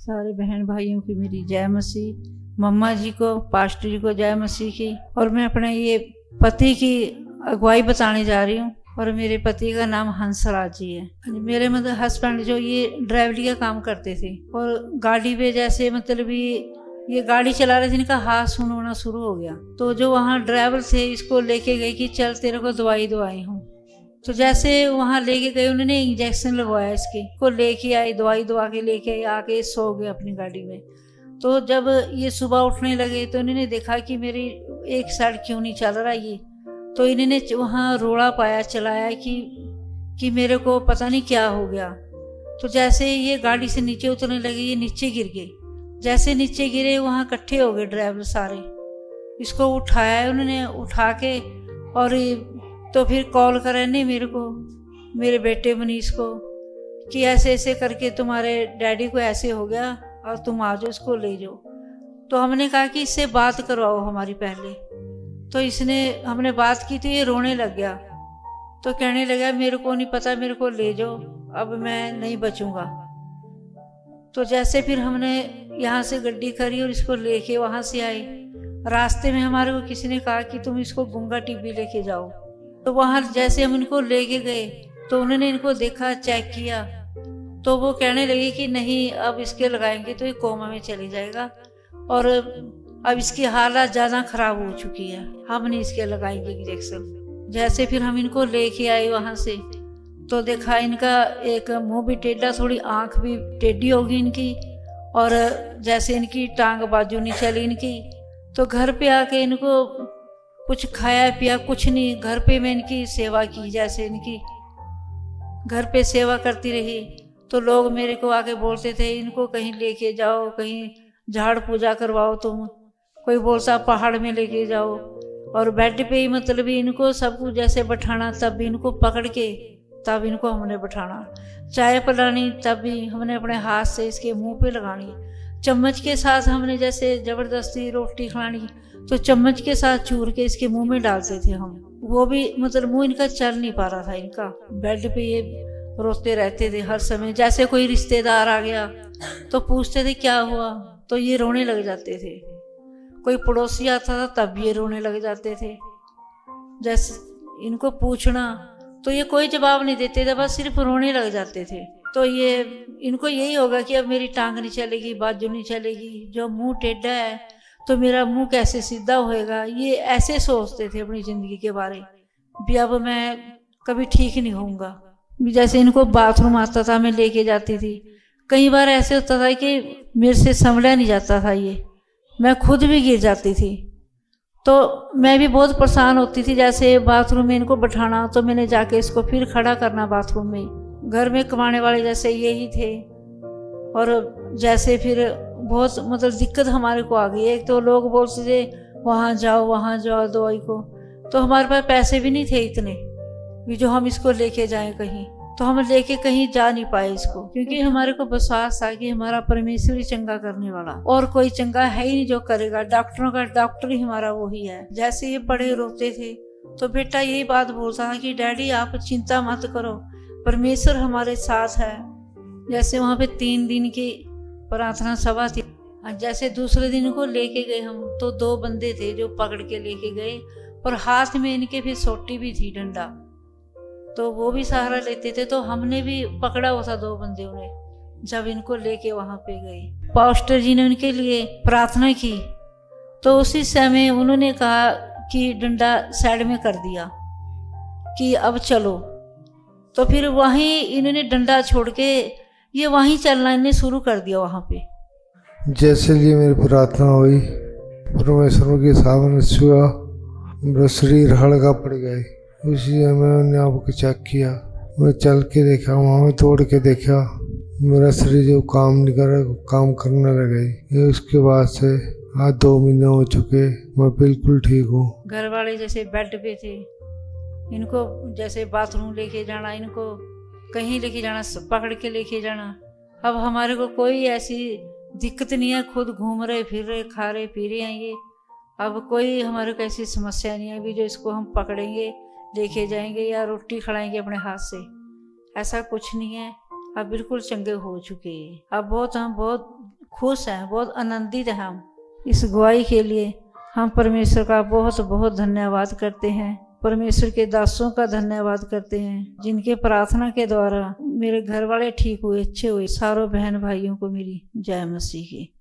सारे बहन भाइयों की मेरी जय मसीह, मम्मा जी को, पास्टर जी को जय मसीह की। और मैं अपने ये पति की अगुवाई बताने जा रही हूँ। और मेरे पति का नाम हंसराज जी है। मेरे मतलब हस्बैंड जो ये ड्राइवरी का काम करते थे और गाड़ी पे जैसे मतलब ये गाड़ी चला रहे थे, इनका हाथ सुन होना शुरू हो गया। तो जो वहाँ ड्राइवर थे इसको लेके गए कि चल तेरे को दवाई दवाई हूँ। तो जैसे वहाँ लेके गए, उन्होंने इंजेक्शन लगवाया इसके को, लेके आए दवाई दवा के लेके आए, आके सो गए अपनी गाड़ी में। तो जब ये सुबह उठने लगे तो इन्होंने देखा कि मेरी एक साइड क्यों नहीं चल रहा ये। तो इन्होंने वहाँ रोड़ा पाया, चलाया कि मेरे को पता नहीं क्या हो गया। तो जैसे ये गाड़ी से नीचे उतरने लगे, ये नीचे गिर गए। जैसे नीचे गिरे वहाँ इकट्ठे हो गए ड्राइवर सारे। इसको उठाया उन्होंने, उठा के और तो फिर कॉल करा नहीं मेरे को, मेरे बेटे मनीष को, कि ऐसे ऐसे करके तुम्हारे डैडी को ऐसे हो गया और तुम आ जाओ, इसको ले जाओ। तो हमने कहा कि इससे बात करवाओ हमारी पहले। तो हमने बात की तो ये रोने लग गया। तो कहने लगा मेरे को नहीं पता, मेरे को ले जाओ, अब मैं नहीं बचूंगा। तो जैसे फिर हमने यहाँ से गड्डी करी और इसको लेके वहाँ से आए। रास्ते में हमारे को किसी ने कहा कि तुम इसको गूंगा टीबी लेके जाओ। तो वहाँ जैसे हम इनको लेके गए तो उन्होंने इनको देखा, चेक किया। तो वो कहने लगे कि नहीं, अब इसके लगाएंगे तो ये कोमा में चली जाएगा और अब इसकी हालत ज़्यादा ख़राब हो चुकी है, हम नहीं इसके लगाएंगे इंजेक्शन। जैसे फिर हम इनको लेके आए वहाँ से तो देखा इनका एक मुंह भी टेढ़ा, थोड़ी आँख भी टेढ़ी होगी इनकी, और जैसे इनकी टांग बाजू नहीं चली इनकी। तो घर पे आके इनको कुछ खाया पिया कुछ नहीं, घर पे मैं इनकी सेवा की, जैसे इनकी घर पे सेवा करती रही। तो लोग मेरे को आके बोलते थे इनको कहीं लेके जाओ, कहीं झाड़ पूजा करवाओ तुम, कोई बोलता पहाड़ में लेके जाओ। और बेड पे ही मतलब इनको सब कुछ जैसे बैठाना, तब भी इनको पकड़ के तब इनको हमने बैठाना। चाय पिलानी तब भी हमने अपने हाथ से इसके मुंह पे लगानी। चम्मच के साथ हमने जैसे ज़बरदस्ती रोटी खानी तो चम्मच के साथ चूर के इसके मुंह में डालते थे हम। वो भी मतलब मुंह इनका चल नहीं पा रहा था इनका। बेड पे ये रोते रहते थे हर समय। जैसे कोई रिश्तेदार आ गया तो पूछते थे क्या हुआ, तो ये रोने लग जाते थे। कोई पड़ोसी आता था तब ये रोने लग जाते थे। जैसे इनको पूछना तो ये कोई जवाब नहीं देते थे, बस सिर्फ रोने लग जाते थे। तो ये इनको यही होगा कि अब मेरी टांग नहीं चलेगी, बाजू नहीं चलेगी, जो मुंह टेढ़ा है तो मेरा मुंह कैसे सीधा होएगा। ये ऐसे सोचते थे अपनी ज़िंदगी के बारे भी, अब मैं कभी ठीक नहीं होऊंगा। जैसे इनको बाथरूम आता था, मैं लेके जाती थी। कई बार ऐसे होता था कि मेरे से संभला नहीं जाता था ये, मैं खुद भी गिर जाती थी। तो मैं भी बहुत परेशान होती थी। जैसे बाथरूम में इनको बैठाना तो मैंने जाके इसको फिर खड़ा करना बाथरूम में। घर में कमाने वाले जैसे यही थे। और जैसे फिर बहुत मतलब दिक्कत हमारे को आ गई। एक तो लोग बोलते थे वहाँ जाओ दवाई को, तो हमारे पास पैसे भी नहीं थे इतने भी जो हम इसको लेके जाएं कहीं। तो हम लेके कहीं जा नहीं पाए इसको, क्योंकि हमारे को विश्वास था कि हमारा परमेश्वर ही चंगा करने वाला, और कोई चंगा है ही नहीं जो करेगा। डॉक्टरों का डॉक्टर ही हमारा वो ही है। जैसे ये बड़े रोते थे तो बेटा यही बात बोलता था कि डैडी आप चिंता मत करो, परमेश्वर हमारे साथ है। जैसे वहाँ पे 3 दिन की प्रार्थना सभा थी। जैसे दूसरे दिन को लेके गए हम तो 2 बंदे थे जो पकड़ के लेके गए, और हाथ में इनके फिर सोटी भी थी, डंडा, तो वो भी सहारा लेते थे। तो हमने भी पकड़ा हुआ था 2 बंदे उन्हें। जब इनको लेके वहाँ पे गए, पास्टर जी ने उनके लिए प्रार्थना की तो उसी समय उन्होंने कहा कि डंडा साइड में कर दिया कि अब चलो। तो फिर वहीं इन्होंने डंडा छोड़ के ये वहीं चलना इन्हें शुरू कर दिया वहाँ पे। जैसे ही मेरी प्रार्थना हुई, परमेश्वर के सामने छुआ, मेरा शरीर हल्का पड़ गया। उसी मैंने आपको चेक किया, मैं चल के देखा, वहाँ में तोड़ के देखा, मेरा शरीर जो काम नहीं कर रहा काम करने लगा। ये उसके बाद से आज 2 महीने हो चुके, मैं बिल्कुल ठीक हूँ। घर वाले जैसे बेड पे थे, इनको जैसे बाथरूम लेके जाना, इनको कहीं लेके जाना, पकड़ के लेके जाना। अब हमारे को कोई ऐसी दिक्कत नहीं है, खुद घूम रहे फिर रहे, खा रहे पी रहे हैं ये। अब कोई हमारे को ऐसी समस्या नहीं है भी जो इसको हम पकड़ेंगे लेके जाएंगे या रोटी खिलाएंगे अपने हाथ से, ऐसा कुछ नहीं है। अब बिल्कुल चंगे हो चुके हैं। अब हम बहुत खुश हैं, बहुत आनंदित हैं हम। इस गवाही के लिए हम परमेश्वर का बहुत बहुत धन्यवाद करते हैं। परमेश्वर के दासों का धन्यवाद करते हैं जिनके प्रार्थना के द्वारा मेरे घर वाले ठीक हुए, अच्छे हुए। सारों बहन भाइयों को मेरी जय मसीह की।